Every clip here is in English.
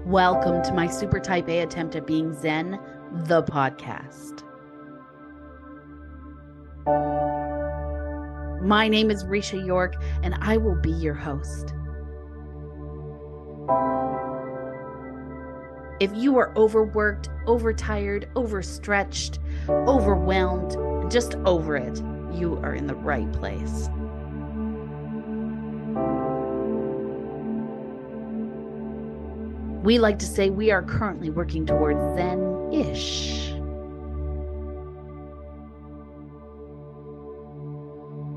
Welcome to my super type A attempt at being Zen, the podcast. My name is Risha York, and I will be your host. If you are overworked, overtired, overstretched, overwhelmed, and just over it, you are in the right place. We like to say we are currently working towards Zen-ish.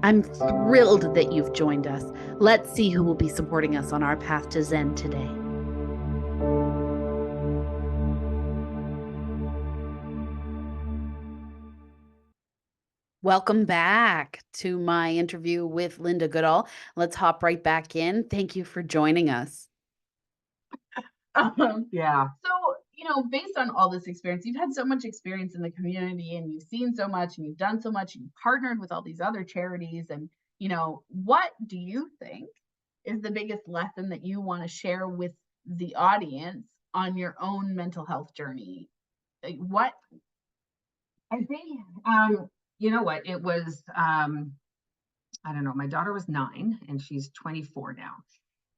I'm thrilled that you've joined us. Let's see who will be supporting us on our path to Zen today. Welcome back to my interview with Linda Goodall. Let's hop right back in. Thank you for joining us. Yeah. So, based on all this experience, you've had so much experience in the community and you've seen so much and you've done so much and you've partnered with all these other charities. And, what do you think is the biggest lesson that you want to share with the audience on your own mental health journey? What? I think, you know what, it was, I don't know, my daughter was 9 and she's 24 now.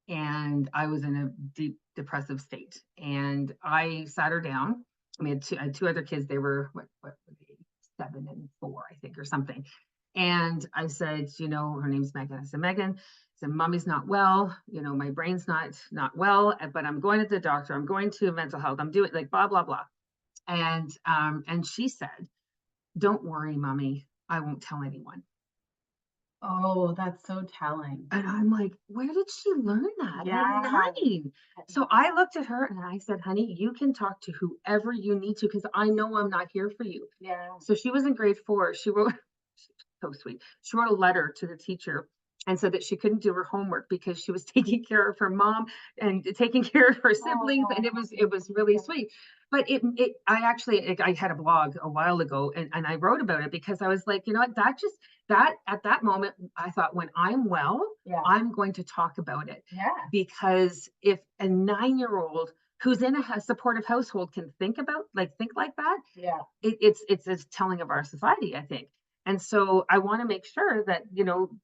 And I was in a deep depressive state. And I sat her down. I had two other kids. They were, what were they, 7 and 4, I think, or something. And I said, her name's Megan. I said, Megan, Mommy's not well. My brain's not well, but I'm going to the doctor. I'm going to mental health. I'm doing like blah, blah, blah. And she said, don't worry, Mommy. I won't tell anyone. Oh, that's so telling. And I'm like, where did she learn that? Yeah. At 9. So I looked at her and I said, honey, you can talk to whoever you need to, because I know I'm not here for you. Yeah. So she was in grade 4. She wrote, so sweet. She wrote a letter to the teacher and said that she couldn't do her homework because she was taking care of her mom and taking care of her siblings. And it was really sweet. But I had a blog a while ago and I wrote about it because I was like, that at that moment, I thought, when I'm well, I'm going to talk about it. Yeah. Because if a 9-year-old who's in a supportive household can think like that, yeah, it's a telling of our society, I think. And so I want to make sure that,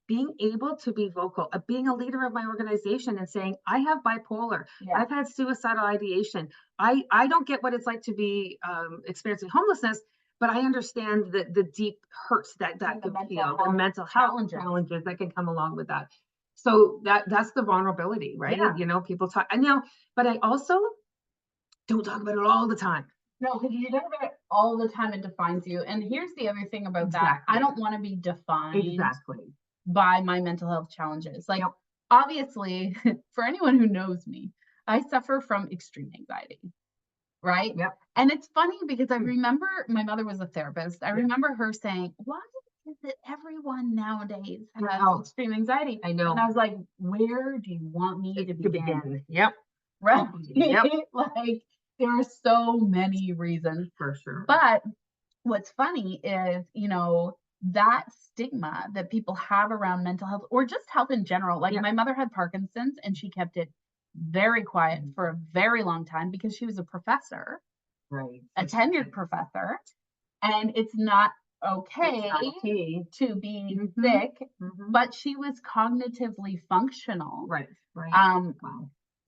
being able to be vocal, being a leader of my organization and saying, I have bipolar, I've had suicidal ideation. I don't get what it's like to be experiencing homelessness, but I understand the deep hurts that can feel, the mental health challenges that can come along with that. So that's the vulnerability, right? Yeah. People talk, but I also don't talk about it all the time. No, because you talk about it all the time, it defines you. And here's the other thing about that. I don't want to be defined by my mental health challenges. Like, obviously, for anyone who knows me, I suffer from extreme anxiety, right? Yep. And it's funny because I remember my mother was a therapist. I remember her saying, why is it everyone nowadays has extreme anxiety? I know. And I was like, where do you want me to begin? Yep. Right? Yep. Like, there are so many reasons. For sure. But what's funny is, that stigma that people have around mental health or just health in general. Like my mother had Parkinson's and she kept it very quiet for a very long time because she was a professor, right? A tenured professor. And it's not okay to be sick, but she was cognitively functional. Right. Wow.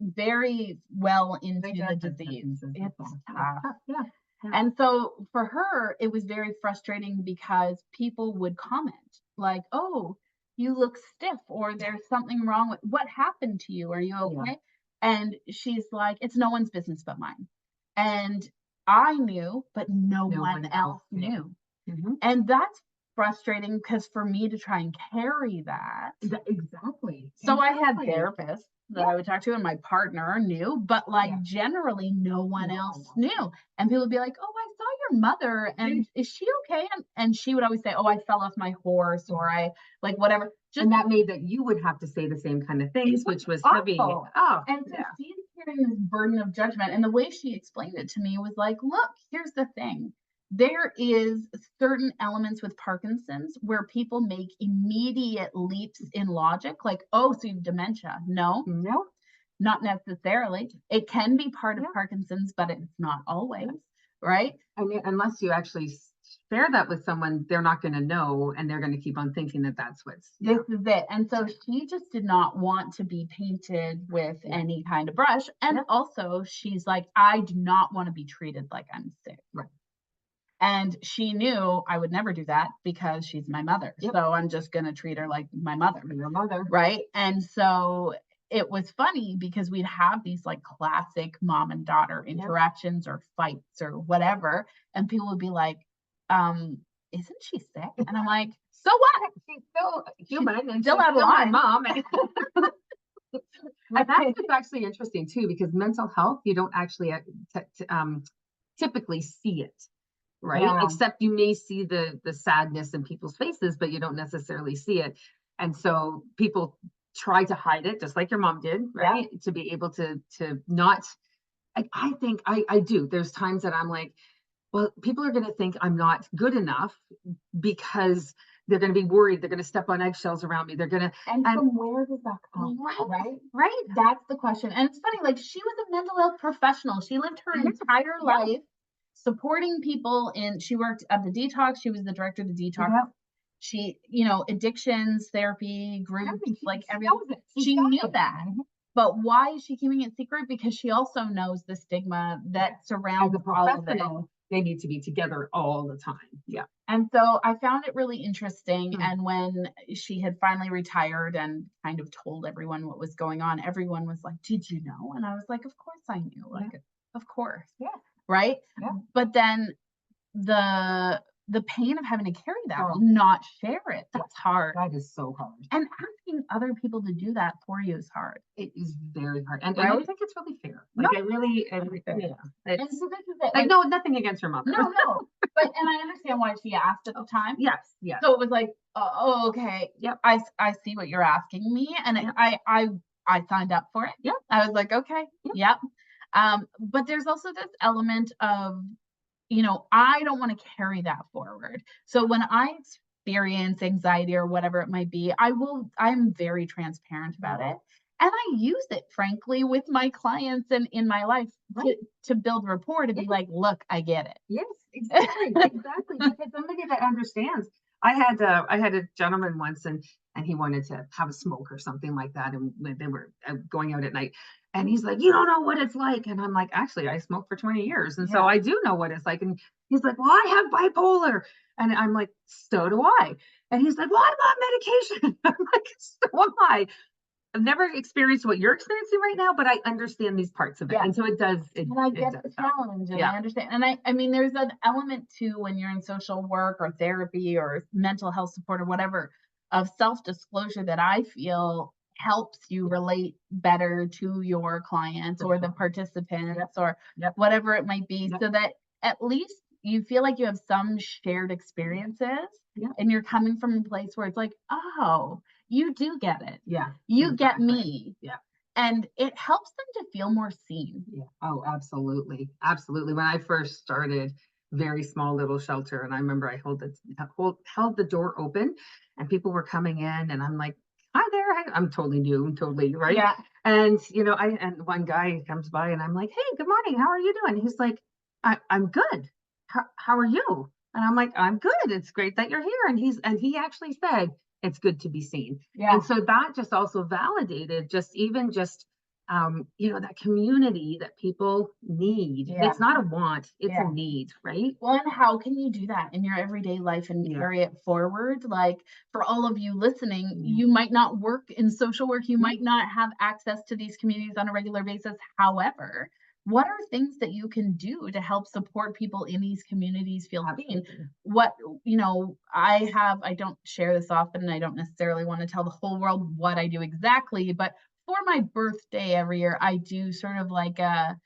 Very well into the disease. It's tough. Yeah. And so for her, it was very frustrating because people would comment like, oh, you look stiff, or there's something wrong with what happened to you. Are you okay? And she's like, it's no one's business but mine. And I knew, but no one else knew. And that's frustrating because for me to try and carry that. Exactly. So I had therapists that I would talk to and my partner knew, but generally no one else knew. And people would be like, oh, I saw your mother and is she okay? And she would always say, oh, I fell off my horse or I like whatever. And that made that you would have to say the same kind of things, which was heavy. Oh, and so she's carrying this burden of judgment. And the way she explained it to me was like, look, here's the thing. There is certain elements with Parkinson's where people make immediate leaps in logic, like, oh, so you have dementia. No. Not necessarily. It can be part of Parkinson's, but it's not always, right? I mean, unless you actually share that with someone, they're not going to know, and they're going to keep on thinking that that's what's. This is it. And so she just did not want to be painted with any kind of brush. And also, she's like, I do not want to be treated like I'm sick. Right. And she knew I would never do that because she's my mother. So I'm just going to treat her like my mother. Your mother. Right. And so it was funny because we'd have these like classic mom and daughter interactions or fights or whatever. And people would be like, isn't she sick? And I'm like, so what? She's still human and still out of my line. mom. And that's actually interesting too, because mental health, you don't actually typically see it. Right. Yeah. Except you may see the sadness in people's faces, but you don't necessarily see it. And so people try to hide it, just like your mom did, right? To be able to not, I think I do. There's times that I'm like, well, people are going to think I'm not good enough because they're going to be worried. They're going to step on eggshells around me. They're going to. And from where does that come? Right. That's the question. And it's funny, like she was a mental health professional. She lived her entire life supporting people she worked at the detox. She was the director of the detox. She, addictions, therapy, groups, like everything. She knew that. But why is she keeping it secret? Because she also knows the stigma that surrounds all of it. They need to be together all the time. Yeah. And so I found it really interesting. And when she had finally retired and kind of told everyone what was going on, everyone was like, did you know? And I was like, of course I knew. Like, of course. Yeah. Right. Yeah. But then the pain of having to carry that, not share it, that's hard. That is so hard. And asking other people to do that for you is hard. It is very hard. And I don't think it's really fair. Like, and so this is it. Like, no, nothing against your mother. No. But, and I understand why she asked at the time. Yes. So it was like, oh, okay. Yep. I see what you're asking me. And I signed up for it. Yeah. I was like, okay. Yep. But there's also this element of, I don't want to carry that forward. So when I experience anxiety or whatever it might be, I'm very transparent about it. And I use it, frankly, with my clients and in my life to build rapport, to be like, look, I get it. Yes, exactly. Because somebody that understands. I had a gentleman once, and he wanted to have a smoke or something like that. And they were going out at night. And he's like, you don't know what it's like. And I'm like, actually, I smoked for 20 years. And so I do know what it's like. And he's like, well, I have bipolar. And I'm like, so do I. And he's like, well, I'm on medication. I'm like, so am I. I've never experienced what you're experiencing right now, but I understand these parts of it. And so it does. And I get the challenge, and I understand. And I mean, there's an element too, when you're in social work or therapy or mental health support or whatever, of self-disclosure that I feel helps you relate better to your clients or the participants or whatever it might be, so that at least you feel like you have some shared experiences and you're coming from a place where it's like, oh, you do get it. Yeah. You get me. Yeah. And it helps them to feel more seen. Yeah. Oh, absolutely. Absolutely. When I first started, very small little shelter, and I remember I held the door open and people were coming in, and I'm like, hi there. I'm totally new, totally right. Yeah. And and one guy comes by and I'm like, hey, good morning. How are you doing? He's like, I'm good. How are you? And I'm like, I'm good. It's great that you're here. And he actually said, it's good to be seen. Yeah. And so that just also validated that community that people need. Yeah. It's not a want, it's a need, right? Well, and how can you do that in your everyday life and carry it forward? Like, for all of you listening, you might not work in social work, you might not have access to these communities on a regular basis. However, what are things that you can do to help support people in these communities feel seen? What, I don't share this often, and I don't necessarily want to tell the whole world what I do exactly, but for my birthday every year, I do sort of like a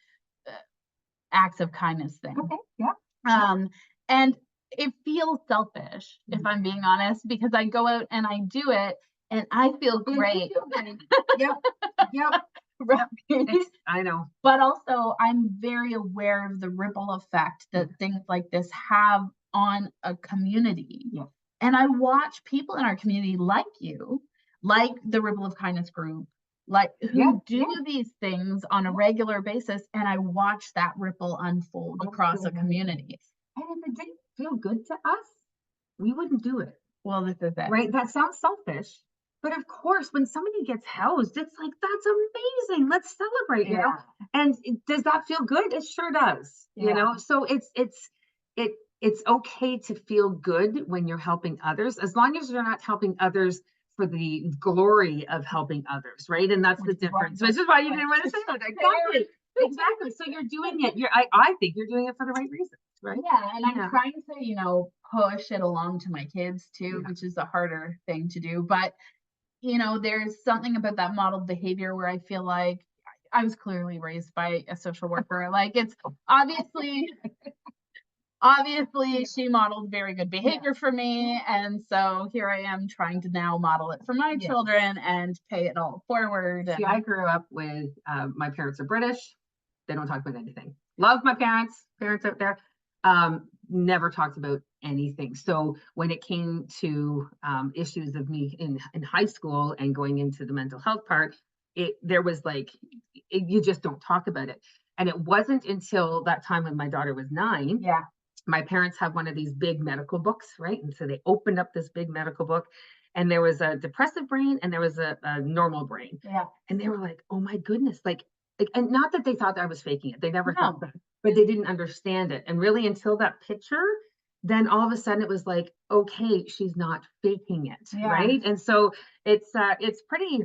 acts of kindness thing. Okay. Yeah. And it feels selfish, if I'm being honest, because I go out and I do it and I feel great. Yep. Right. I know. But also I'm very aware of the ripple effect that things like this have on a community. Yeah. And I watch people in our community like you, like the Ripple of Kindness group, like who do yeah. these things on a regular basis, and I watch that ripple unfold across a Absolutely. community. And if it didn't feel good to us, we wouldn't do it. Well, this is it. Right? That sounds selfish. But of course, when somebody gets housed, it's like, that's amazing. Let's celebrate, you know? And does that feel good? It sure does, you know? So it's okay to feel good when you're helping others, as long as you're not helping others for the glory of helping others, right? And that's the difference. Which is why you didn't want to say that. Exactly. Exactly. So you're doing it. I think you're doing it for the right reasons, right? Yeah, and I'm trying to, push it along to my kids too, which is a harder thing to do. But, there's something about that modeled behavior where I feel like I was clearly raised by a social worker. Like, it's obviously she modeled very good behavior for me. And so here I am trying to now model it for my children and pay it all forward. See, I grew up with, my parents are British. They don't talk about anything. Love my parents out there. Never talked about anything. So when it came to issues of me in high school and going into the mental health part, there was like, you just don't talk about it. And it wasn't until that time when my daughter was 9. Yeah. My parents have one of these big medical books, right? And so they opened up this big medical book, and there was a depressive brain and there was a normal brain. Yeah. And they were like, oh my goodness, like, and not that they thought that I was faking it. They never thought No. that, but they didn't understand it. And really until that picture, then all of a sudden it was like, okay, she's not faking it, right? And so it's pretty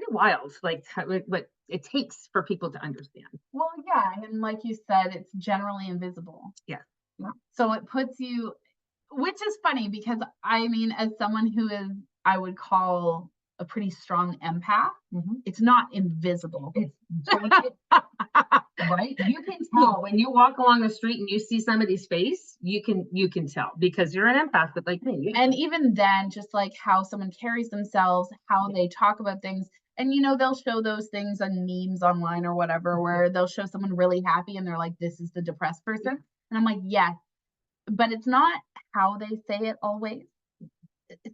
wild, like what it takes for people to understand. Well, yeah, and like you said, it's generally invisible. Yeah. So it puts you, which is funny because I mean, as someone who is, I would call a pretty strong empath, it's not invisible. It's right. You can tell when you walk along the street and you see somebody's face, you can tell because you're an empath, but like me. And even then, just like how someone carries themselves, how they talk about things. And they'll show those things on memes online or whatever, where they'll show someone really happy and they're like, this is the depressed person. And I'm like, yes, but it's not how they say it always.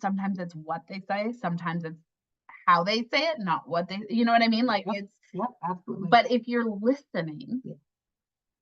Sometimes it's what they say. Sometimes it's how they say it, not what they, you know what I mean? Like it's, absolutely. but if you're listening,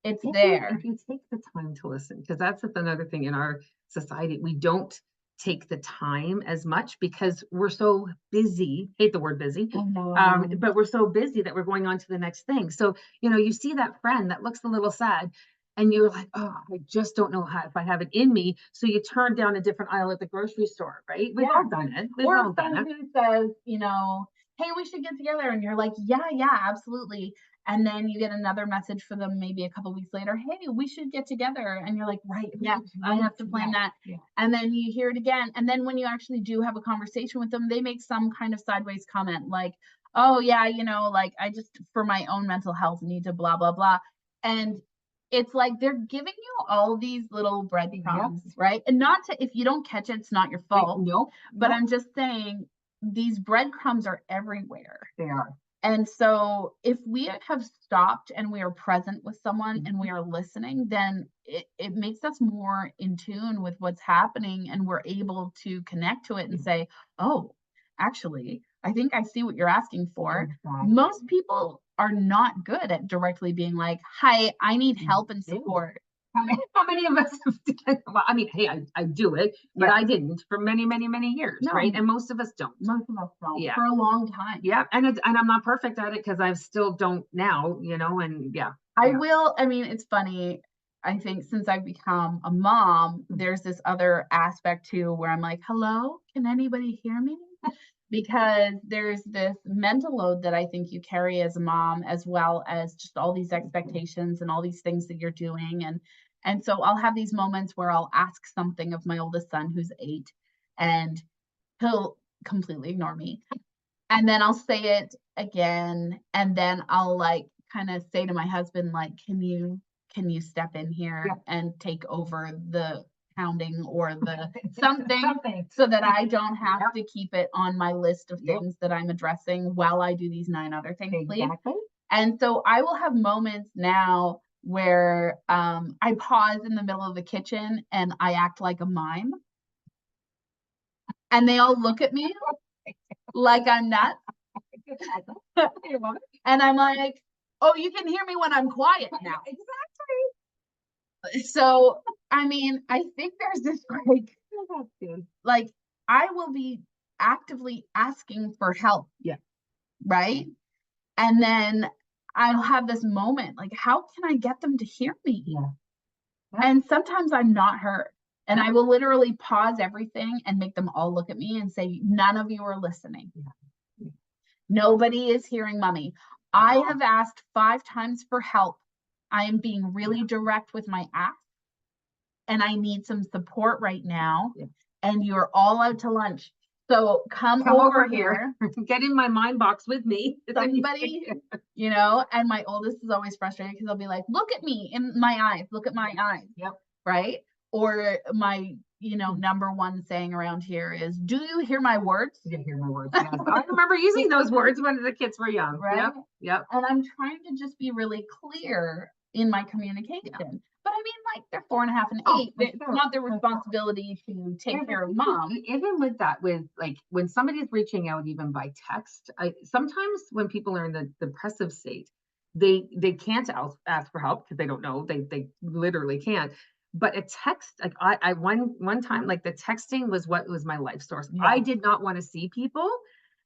it's there. If you take the time to listen, because that's another thing in our society, we don't take the time as much because we're so busy. Hate the word busy, but we're so busy that we're going on to the next thing. So, you see that friend that looks a little sad and you're like, oh, I just don't know if I have it in me. So you turn down a different aisle at the grocery store, right? We've all done it. Or someone who says, hey, we should get together. And you're like, yeah, absolutely. And then you get another message for them maybe a couple weeks later, hey, we should get together. And you're like, right, yeah, I have to plan that. Yeah. And then you hear it again. And then when you actually do have a conversation with them, they make some kind of sideways comment like, oh yeah, like I just, for my own mental health, need to blah, blah, blah. And it's like they're giving you all these little breadcrumbs, right? And not to, if you don't catch it, it's not your fault. No. But I'm just saying these breadcrumbs are everywhere. They are. And so if we have stopped and we are present with someone and we are listening, then it makes us more in tune with what's happening, and we're able to connect to it and say, oh, actually, I think I see what you're asking for. Most people are not good at directly being like, hi, I need help and support. How many of us have done? Well, I mean, hey, I do it, but I didn't for many, many, many years, right? And most of us don't. Most of us don't for a long time. Yeah, and I'm not perfect at it because I still don't now, and I will. I mean, it's funny. I think since I've become a mom, there's this other aspect too where I'm like, hello, can anybody hear me? Because there's this mental load that I think you carry as a mom, as well as just all these expectations and all these things that you're doing. And so I'll have these moments where I'll ask something of my oldest son, who's 8, and he'll completely ignore me. And then I'll say it again. And then I'll like kind of say to my husband, like, can you step in here and take over the pounding or the something so that I don't have to keep it on my list of things that I'm addressing while I do these 9 other things, please. And so I will have moments now where I pause in the middle of the kitchen and I act like a mime. And they all look at me like I'm nuts. And I'm like, oh, you can hear me when I'm quiet now. Exactly. So, I mean, I think there's this like, I will be actively asking for help. Yeah. Right. And then I'll have this moment, like, how can I get them to hear me? Yeah. And sometimes I'm not heard. And I will literally pause everything and make them all look at me and say, none of you are listening. Yeah. Nobody is hearing mommy. I have asked 5 times for help. I am being really direct with my ask. And I need some support right now. Yeah. And you're all out to lunch. So come over here. Get in my mind box with me. Somebody, you know, and my oldest is always frustrated because they'll be like, look at me in my eyes, look at my eyes. Yep. Right. Or my, you know, number one saying around here is, do you hear my words? Yeah, hear my words. Yes. I remember using those words when the kids were young. Right. Yep. Yep. And I'm trying to just be really clear in my communication. Yeah. But I mean, like, they're 4 and a half and 8. It's not their responsibility to take care of mom. Even with that, with like when somebody's reaching out, even by text, sometimes when people are in the depressive state, they can't ask for help because they don't know. They literally can't. But a text, like I one time, like the texting was what was my life source. Yeah. I did not want to see people.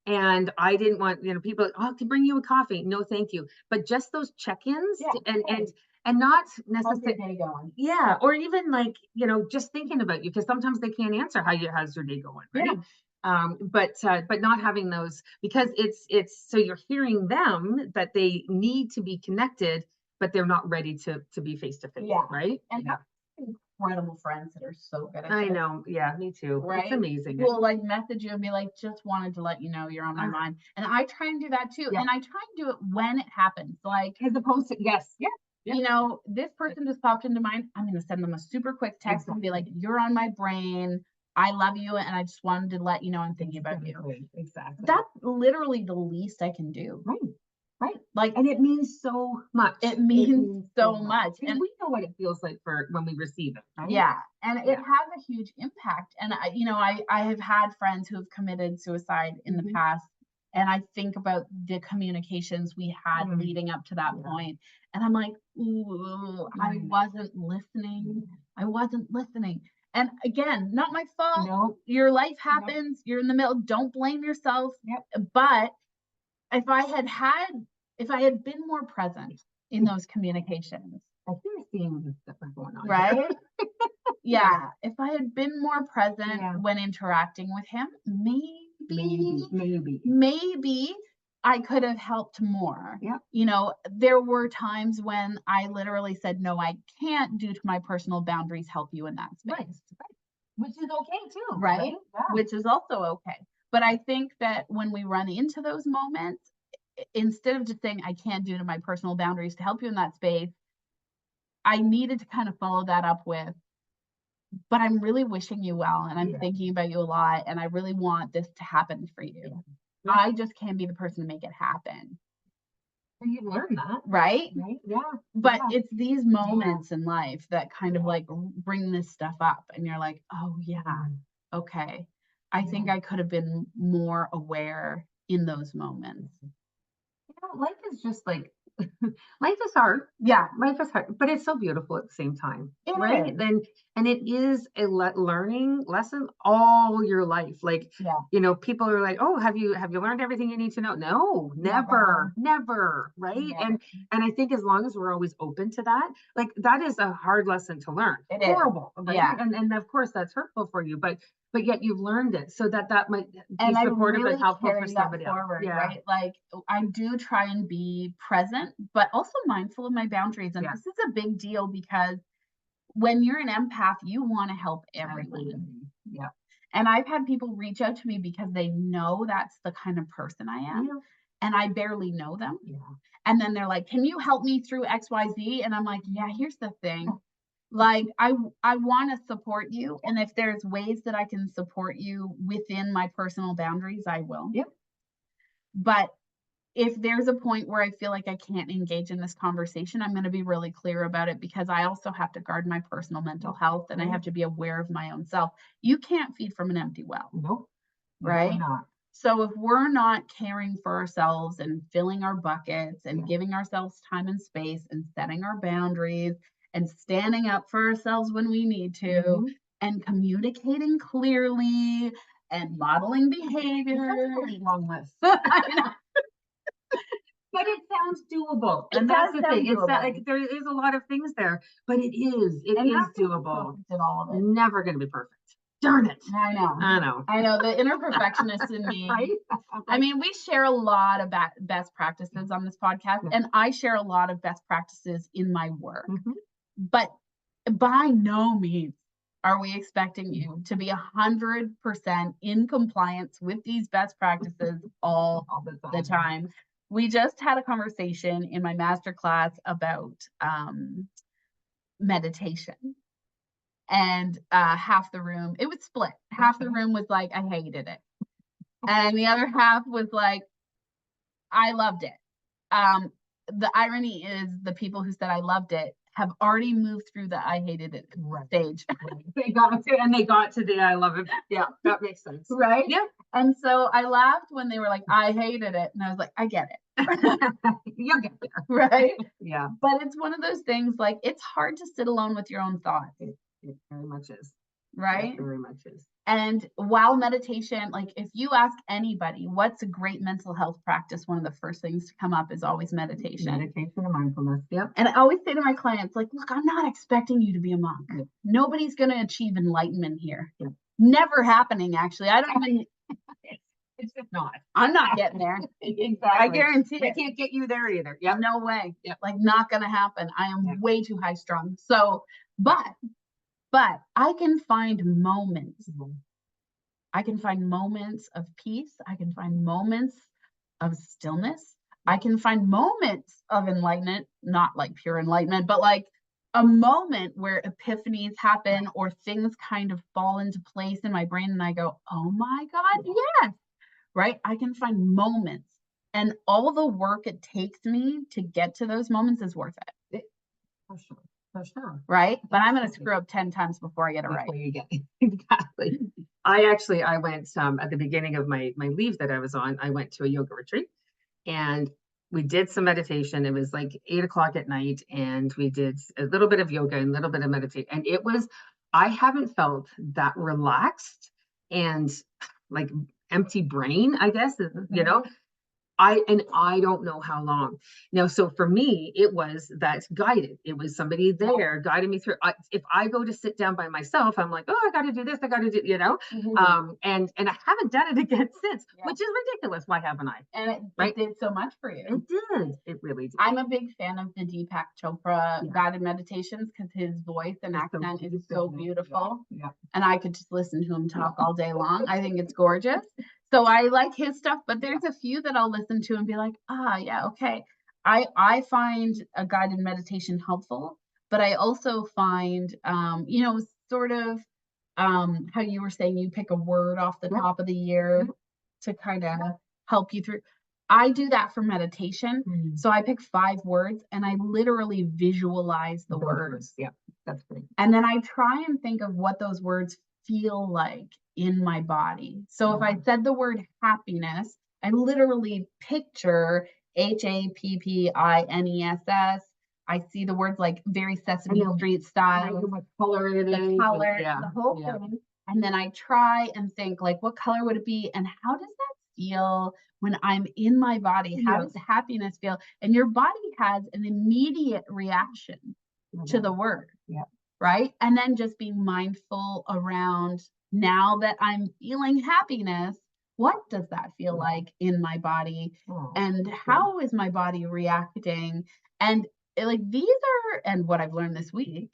And I didn't want, you know, people, oh, I can bring you a coffee. No, thank you. But just those check-ins and not necessarily, yeah, or even like, you know, just thinking about you, because sometimes they can't answer how's your day going, right? Yeah. But not having those, because it's so you're hearing them that they need to be connected, but they're not ready to be face to face, right? And incredible friends that are so good at I know, yeah, me too. Right? It's amazing. We'll like message you and be like, just wanted to let you know you're on my mind. And I try and do that too. Yeah. And I try and do it when it happens, like as opposed to you know, this person just popped into mind. I'm going to send them a super quick text and be like, you're on my brain. I love you. And I just wanted to let you know I'm thinking about you. Exactly. That's literally the least I can do. Right. Like, and it means so much. It means so much. And we know what it feels like for when we receive it. Right? Yeah. And it has a huge impact. And I have had friends who have committed suicide in the past. And I think about the communications we had leading up to that point. And I'm like, ooh, I wasn't listening. I wasn't listening. And again, not my fault. Nope. Your life happens. Nope. You're in the middle. Don't blame yourself. Yep. But if I had been more present in those communications. I think you're seeing this stuff going on. Right? Yeah. If I had been more present when interacting with him, maybe I could have helped more. Yeah. You know, there were times when I literally said, no, I can't, due to my personal boundaries, help you in that space. Right. Which is okay too. Right? Yeah. Which is also okay. But I think that when we run into those moments, instead of just saying, I can't, due to my personal boundaries, to help you in that space, I needed to kind of follow that up with, but I'm really wishing you well, and I'm thinking about you a lot, and I really want this to happen for you. Yeah. I just can't be the person to make it happen. And you learn that. Right? Yeah. But it's these moments in life that kind of like bring this stuff up, and you're like, oh yeah, okay. I think I could have been more aware in those moments. You know, life is just like, life is hard. Yeah. Life is hard, but it's so beautiful at the same time. Right? And it is a learning lesson all your life. Like, you know, people are like, oh, have you learned everything you need to know? No, never. Right. Never. And I think as long as we're always open to that, like that is a hard lesson to learn. It horrible. Is. Right? Yeah. And of course that's hurtful for you, but yet you've learned it, so that might be and supportive really and helpful for somebody forward, else. Right? Like I do try and be present, but also mindful of my boundaries. And this is a big deal because when you're an empath, you want to help everyone. Yeah. And I've had people reach out to me because they know that's the kind of person I am. Yeah. And I barely know them. Yeah. And then they're like, can you help me through XYZ? And I'm like, yeah, here's the thing. Like, I want to support you. And if there's ways that I can support you within my personal boundaries, I will. Yep. But if there's a point where I feel like I can't engage in this conversation, I'm going to be really clear about it, because I also have to guard my personal mental health, and I have to be aware of my own self. You can't feed from an empty well. Nope. Right? Not. So if we're not caring for ourselves and filling our buckets and giving ourselves time and space and setting our boundaries and standing up for ourselves when we need to and communicating clearly and modeling behavior. That's a really long list. I know. But it sounds doable. It And that's does the thing. sound It's not doable. like there is a lot of things there, but it is And not to be doable. perfect in all of it. Never going to be perfect. Darn it. I know. I know. I know the inner perfectionist in me. Right? I mean, we share a lot of best practices on this podcast, and I share a lot of best practices in my work. But by no means are we expecting you to be 100% in compliance with these best practices all the time. We just had a conversation in my master class about meditation. And half the room, it was split. Half the room was like, I hated it. And the other half was like, I loved it. The irony is the people who said I loved it have already moved through the I hated it stage. They got to the I love it. Yeah, that makes sense. Right? Yeah. And so I laughed when they were like, I hated it. And I was like, I get it. You'll get there. Right? Yeah. But it's one of those things, like, it's hard to sit alone with your own thoughts. It very much is. Right? It very much is. And while meditation, like if you ask anybody what's a great mental health practice, one of the first things to come up is always meditation. Meditation and mindfulness. Yep. And I always say to my clients, like, look, I'm not expecting you to be a monk. Nobody's going to achieve enlightenment here. Never happening, actually. I don't even. It's just not. I'm not getting there. Exactly. I guarantee I it. can't get you there either. Yeah. No way. Yep. Like, not going to happen. I am way too high strung. So, but I can find moments. I can find moments of peace. I can find moments of stillness. I can find moments of enlightenment, not like pure enlightenment, but like a moment where epiphanies happen or things kind of fall into place in my brain and I go, oh my God, yes, right? I can find moments, and all the work it takes me to get to those moments is worth it. For sure. For sure. Right? But I'm going to screw up 10 times before I get it right. Before you get it. Exactly. I went at the beginning of my leave that I was on, I went to a yoga retreat and we did some meditation. It was like 8:00 at night and we did a little bit of yoga and a little bit of meditation. And I haven't felt that relaxed and like empty brain, I guess, you know. I don't know how long now. So for me, it was that's guided. It was somebody there guiding me through. If I go to sit down by myself, I'm like, oh, I got to do this. I got to do, you know, and I haven't done it again since, which is ridiculous. Why haven't I? And it did so much for you. It did. It really did. I'm a big fan of the Deepak Chopra guided meditations because his voice and accent is so beautiful. Yeah. And I could just listen to him talk all day long. I think it's gorgeous. So I like his stuff, but there's a few that I'll listen to and be like, yeah, okay. I find a guided meditation helpful, but I also find, sort of how you were saying you pick a word off the top of the year to kind of help you through. I do that for meditation. So I pick 5 words and I literally visualize the words. Yeah, that's great. And then I try and think of what those words feel like in my body. So if I said the word happiness, I literally picture HAPPINESS. I see the words like very Sesame Street style. What color it is. The color, the whole thing. And then I try and think like, what color would it be? And how does that feel when I'm in my body? How does happiness feel? And your body has an immediate reaction to the word. Yeah. Right? And then just being mindful around, now that I'm feeling happiness, what does that feel like in my body? And how is my body reacting? And like these are, and what I've learned this week,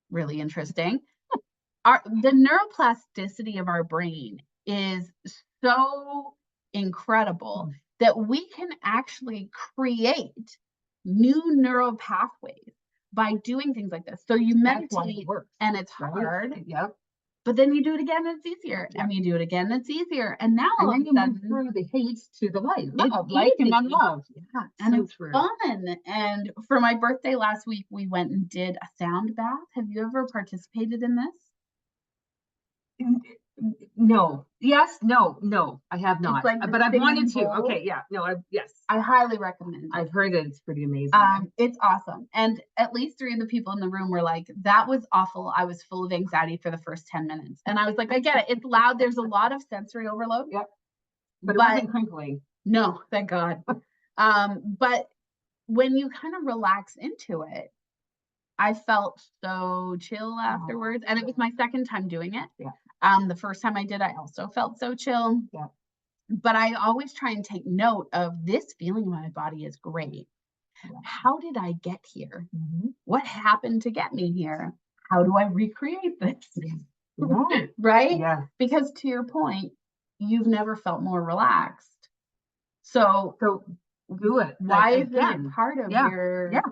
really interesting, the neuroplasticity of our brain is so incredible that we can actually create new neural pathways by doing things like this. So you meditate and it's hard. Yep. But then you do it again and it's easier. And you do it again and it's easier. And now all of a sudden, through the hate to the light. Light and love. Yeah, and it's fun. And for my birthday last week, we went and did a sound bath. Have you ever participated in this? No. Yes. No. I have not. like the But I've wanted singing to. bowl. Okay. Yeah. No. Yes. I highly recommend it. I've heard it. It's pretty amazing. It's awesome. And at least 3 of the people in the room were like, that was awful. I was full of anxiety for the first 10 minutes. And I was like, I get it. It's loud. There's a lot of sensory overload. Yep. But it wasn't crinkling. No, thank God. But when you kind of relax into it, I felt so chill afterwards. And it was my second time doing it. Yeah. The first time I did, I also felt so chill. Yeah. But I always try and take note of this feeling in my body is great. Yeah. How did I get here? Mm-hmm. What happened to get me here? How do I recreate this? Yeah. Right? Yeah. Because to your point, you've never felt more relaxed. So do it. why Like, isn't it part of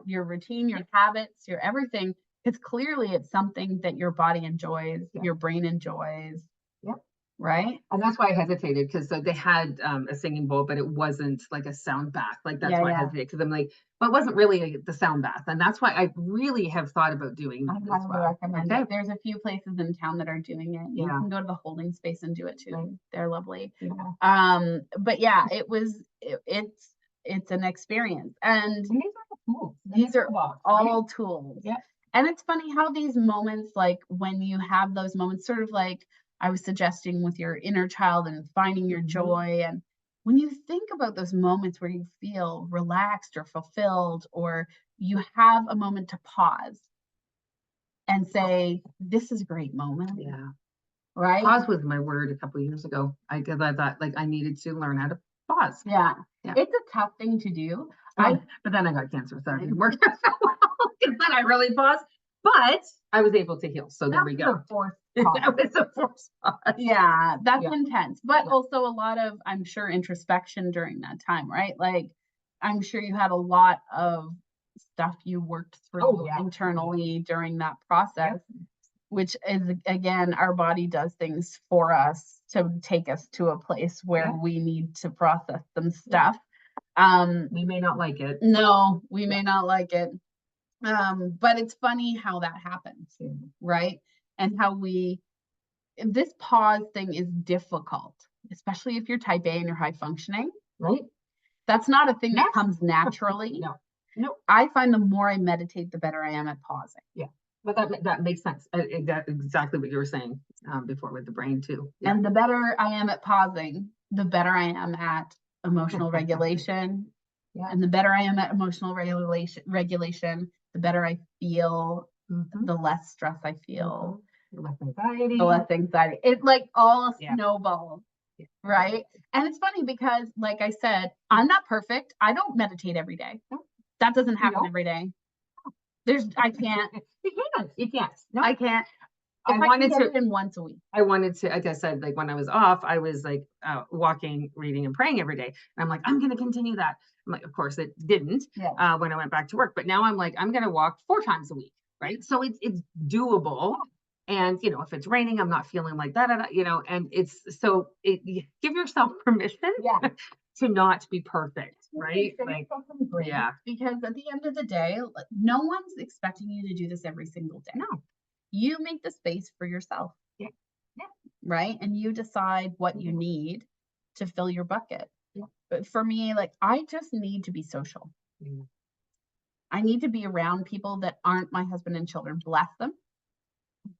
your routine, your habits, your everything? Because clearly it's something that your body enjoys, your brain enjoys. Yeah. Right. And that's why I hesitated, because they had a singing bowl, but it wasn't like a sound bath. Like that's why I hesitated, because I'm like, but it wasn't really the sound bath. And that's why I really have thought about doing that. I highly recommend it. There's a few places in town that are doing it. You can go to the holding space and do it too. Right. They're lovely. Yeah. But yeah, it's an experience. And these are the tools. These are all tools. Yeah. And it's funny how these moments, like when you have those moments, sort of like I was suggesting with your inner child and finding your joy. And when you think about those moments where you feel relaxed or fulfilled, or you have a moment to pause and say, this is a great moment. Yeah. Right. Pause was my word a couple of years ago. I thought like I needed to learn how to pause. Yeah. It's a tough thing to do. But then I got cancer, so it didn't work so well, because then I really paused. But I was able to heal. So there we go. That was a forced pause. Yeah, that's intense. But also a lot of, I'm sure, introspection during that time, right? Like, I'm sure you had a lot of stuff you worked through internally during that process, which is, again, our body does things for us to take us to a place where we need to process some stuff. We may not like it. No, we may not like it. But it's funny how that happens, right? And how this pause thing is difficult, especially if you're type A and you're high functioning. Right. That's not a thing that comes naturally. No. I find the more I meditate, the better I am at pausing. Yeah. But that makes sense. That's exactly what you were saying before with the brain too. Yeah. And the better I am at pausing, the better I am at emotional regulation. And the better I am at emotional regulation, the better I feel, the less stress I feel, the less anxiety. It like all snowballs, right? And it's funny because, like I said, I'm not perfect. I don't meditate every day. That doesn't happen every day. I can't. You can't. No. I can't. I wanted to in once a week. I wanted to, like I said, like when I was off, I was like walking, reading, and praying every day. And I'm like, I'm going to continue that. I'm like, of course it didn't when I went back to work. But now I'm like, I'm going to walk 4 times a week. Right. So it's doable. And, if it's raining, I'm not feeling like that, and it's so give yourself permission to not be perfect. Right. Like, because at the end of the day, no one's expecting you to do this every single day. No. You make the space for yourself. Yeah. Right. And you decide what you need to fill your bucket. Yeah. But for me, like, I just need to be social. Yeah. I need to be around people that aren't my husband and children, bless them.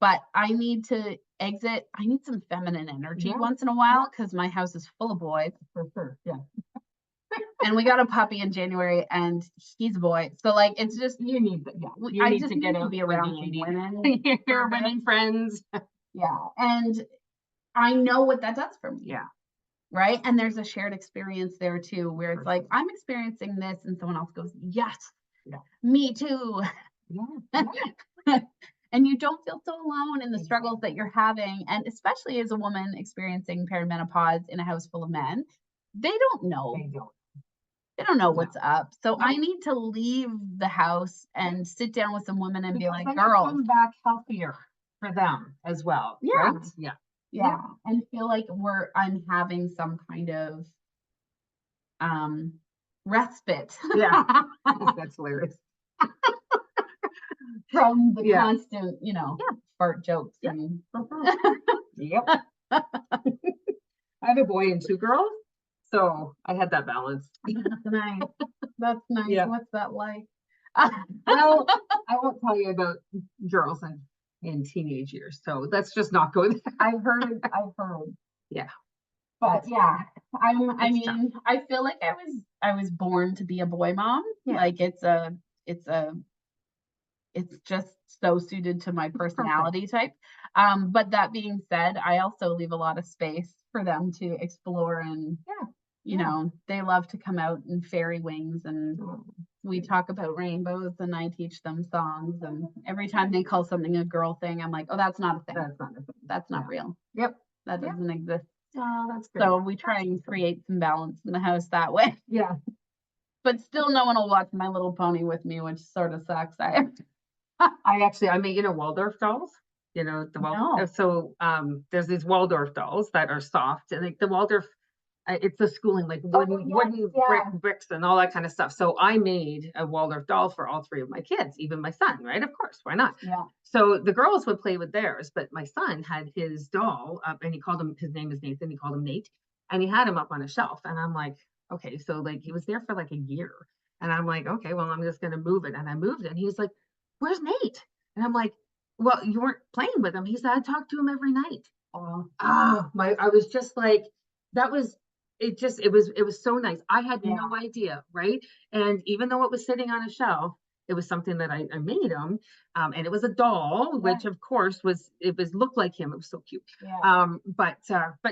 But I need to exit. I need some feminine energy once in a while, because my house is full of boys. For sure. Yeah. And we got a puppy in January, and he's a boy. So like, it's just, you need to get out, be around women, your women friends. Yeah. And I know what that does for me. Yeah. Right. And there's a shared experience there too, where it's like, I'm experiencing this, and someone else goes, yes, me too. Yeah. And you don't feel so alone in the struggles that you're having. And especially as a woman experiencing perimenopause in a house full of men, they don't know. They don't know what's up. So I need to leave the house and sit down with some women and be like, girls, come back healthier for them as well. Yeah. Right? Yeah. And feel like I'm having some kind of respite. Yeah. That's hilarious. From the constant, fart jokes and Yep. I have a boy and 2 girls, so I had that balance. That's nice. That's nice. Yeah. What's that like? Well, I won't tell you about girls in teenage years, so let's just not go there. I've heard. Yeah. But yeah, I It's tough. mean, I feel like I was born to be a boy mom. Yeah. Like it's just so suited to my personality type. But that being said, I also leave a lot of space for them to explore and Yeah. you know, they love to come out in fairy wings and Oh, we talk about rainbows and I teach them songs and every time they call something a girl thing, I'm like, oh, that's not a thing. that's not a thing. That's not Yeah. real. Yep. That Yep. doesn't exist. Oh, that's good. So we try and create some balance in the house that way. Yeah. But still no one will watch My Little Pony with me, which sort of sucks. I made, Waldorf dolls, the No. so there's these Waldorf dolls that are soft and like the Waldorf, it's the schooling, like wooden, bricks and all that kind of stuff. So I made a Waldorf doll for all 3 of my kids, even my son, right? Of course, why not? Yeah. So the girls would play with theirs, but my son had his doll and his name is Nathan, he called him Nate, and he had him up on a shelf. And I'm like, okay, so like he was there for like a year. And I'm like, okay, well, I'm just gonna move it. And I moved it. And he's like, where's Nate? And I'm like, well, you weren't playing with him. He said, I talked to him every night. I was just like, that was, it was so nice. I had no idea, right? And even though it was sitting on a shelf, it was something that I made him. And it was a doll, which of course looked like him. It was so cute. Yeah. But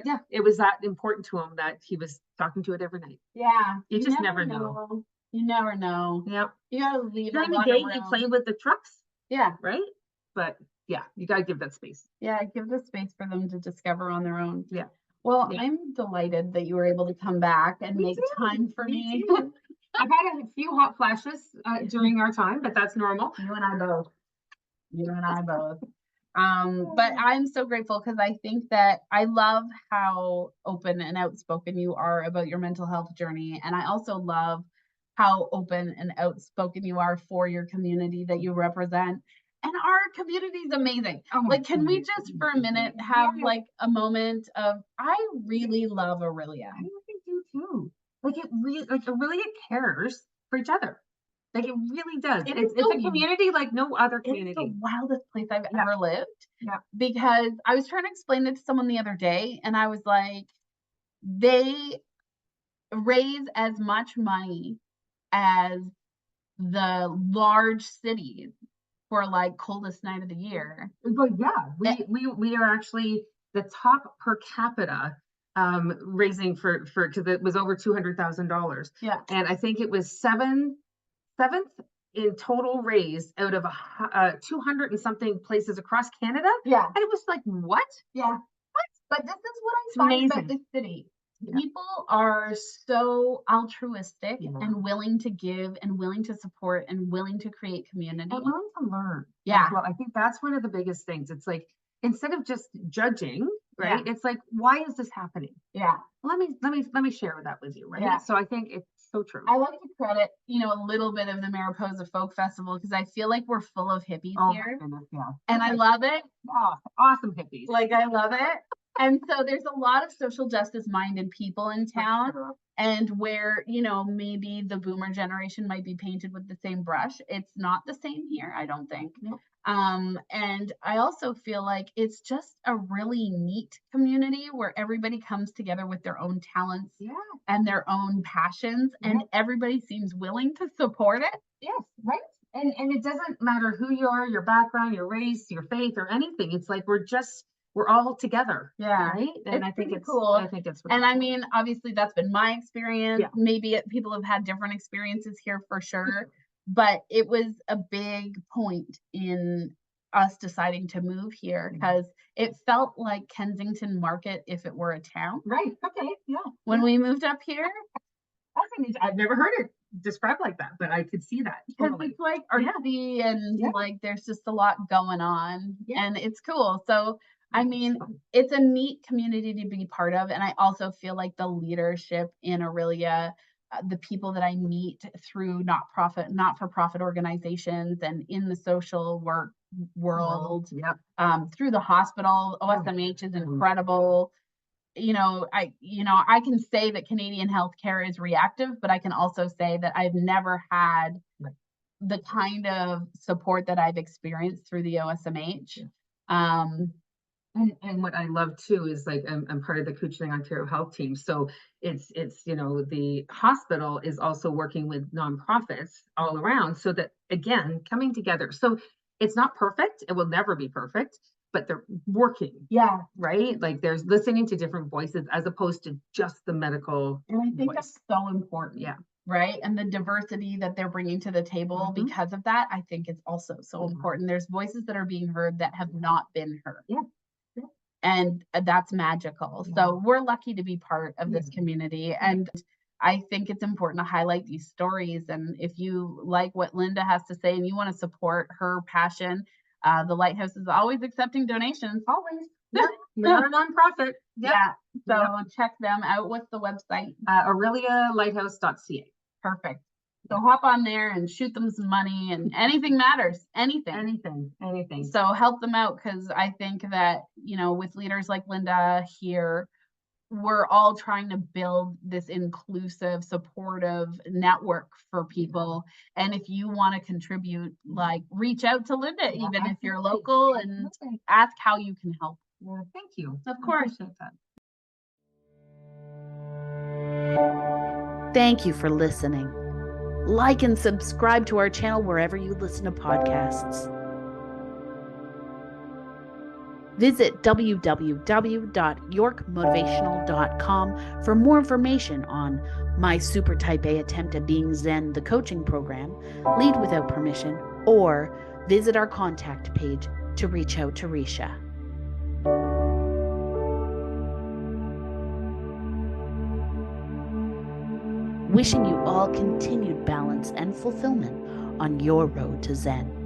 yeah, it was that important to him that he was talking to it every night. Yeah. You just never know. You never know. Yeah. You gotta leave during the day you play with the trucks. Yeah. Right? But yeah, you gotta give that space. Yeah, give the space for them to discover on their own. Yeah. Well, I'm delighted that you were able to come back and make time for me. I've had a few hot flashes during our time, but that's normal. You and I both. But I'm so grateful because I think that I love how open and outspoken you are about your mental health journey. And I also love how open and outspoken you are for your community that you represent. And our community is amazing. Like, can we just for a minute have like a moment of, I really love Aurelia. I really do too. Like Aurelia cares for each other. Like it really does. It's a community like no other community. It's the wildest place I've ever lived. Yeah. Because I was trying to explain it to someone the other day and I was like, they raise as much money as the large cities for like coldest night of the year. But yeah, we are actually the top per capita raising for because it was over $200,000. Yeah. And I think it was seventh in total raised out of 200 and something places across Canada. Yeah. And it was like, what? Yeah. What? But this is what I find about this city. Yeah. People are so altruistic and willing to give and willing to support and willing to create community. And willing to learn. Yeah. Well, I think that's one of the biggest things. It's like, instead of just judging, right? Yeah. It's like, why is this happening? Yeah. Let me share that with you, right? Yeah. So I think it's so true. I like to credit, a little bit of the Mariposa Folk Festival because I feel like we're full of hippies here. My goodness, yeah. And I love it. Oh, awesome hippies. Like I love it. And so there's a lot of social justice minded people in town. Sure. And where, maybe the boomer generation might be painted with the same brush. It's not the same here, I don't think. No. And I also feel like it's just a really neat community where everybody comes together with their own talents and their own passions, and everybody seems willing to support it. Yes, right. And it doesn't matter who you are, your background, your race, your faith, or anything. It's like we're all together. Yeah. Right. And I think it's cool. I think it's really cool. I mean, obviously that's been my experience. Yeah. Maybe people have had different experiences here for sure, but it was a big point in us deciding to move here because it felt like Kensington Market if it were a town. Right. Okay. Yeah. When we moved up here. I've never heard it described like that, but I could see that. Because it's like artsy and like there's just a lot going on and it's cool. So I mean, it's a neat community to be part of. And I also feel like the leadership in Aurelia, the people that I meet through not-for-profit organizations and in the social work world, Yep. through the hospital. OSMH is incredible. I can say that Canadian healthcare is reactive, but I can also say that I've never had Right. the kind of support that I've experienced through the OSMH. And what I love too is like I'm part of the Couchining Ontario Health team. So it's the hospital is also working with nonprofits all around so that again coming together. So it's not perfect, it will never be perfect, but they're working, Yeah. right? Like there's listening to different voices as opposed to just the medical And I think voice. that's so important. Yeah. Right. And the diversity that they're bringing to the table because of that, I think is also so important. There's voices that are being heard that have not been heard. Yeah. And that's magical. So we're lucky to be part of this community. And I think it's important to highlight these stories. And if you like what Linda has to say and you want to support her passion, the Lighthouse is always accepting donations. Always. Yeah. We're a nonprofit. Yep. Yeah. So check them out. What's the website? AureliaLighthouse.ca. Perfect. So hop on there and shoot them some money, and anything matters. Anything. So help them out, because I think that, with leaders like Linda here, we're all trying to build this inclusive, supportive network for people. And if you want to contribute, like reach out to Linda, even if you're local, and ask how you can help. Well, thank you. Of course. I appreciate that. Thank you for listening. Like and subscribe to our channel wherever you listen to podcasts. Visit www.yorkmotivational.com for more information on my Super Type A Attempt at Being Zen, the coaching program, Lead Without Permission, or visit our contact page to reach out to Risha. Wishing you all continued balance and fulfillment on your road to Zen.